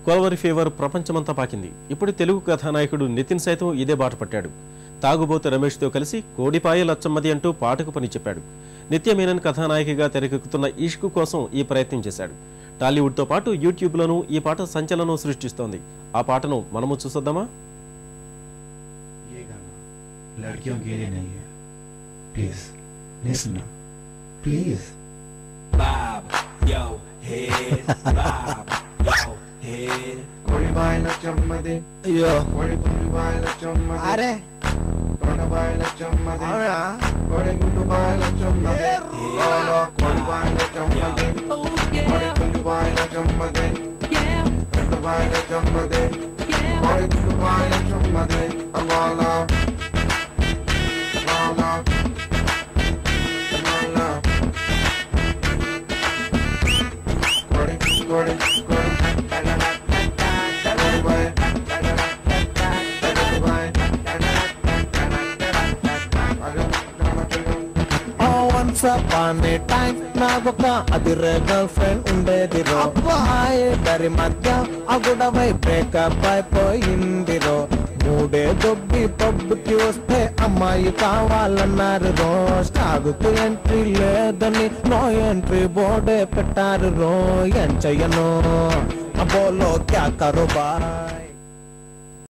కోల్వరి fever ప్రపంచమంతా పాకింది. ఇప్పుడు తెలుగు కథానాయకుడు నితిన్ సైతం ఇదే బాట పట్టాడు. తాగుబోతు రమేష్తో కలిసి కోడిపాయ లచ్చమ్మది అంటూ పాటకు పని చెప్పాడు. నిత్యమేనన్ కథానాయికగా తెరకెక్కుతున్న ఇష్క్ కోసం ఈ ప్రయత్నం చేశాడు. టాలీవుడ్తో పాటు యూట్యూబ్లోనూ ఈ పాట సంచలనం సృష్టిస్తోంది. ఆ పాటను మనము చూసొద్దామా? అరే Once upon a time నాకొక అదిరే గర్ల్ ఫ్రెండ్ ఉండేది రో. ఇద్దరి మధ్య అగుడవై బ్రేకప్ అయిపోయింది రో. మూడే దొబ్బి పబ్కి వస్తే అమ్మాయి కావాలన్నారు రో. స్టాగుతూ ఎంట్రీ లేదని నో ఎంట్రీ బోర్డే పెట్టారు రో. ఏం చెయ్యను బోలో క్యా కరో బాయ్.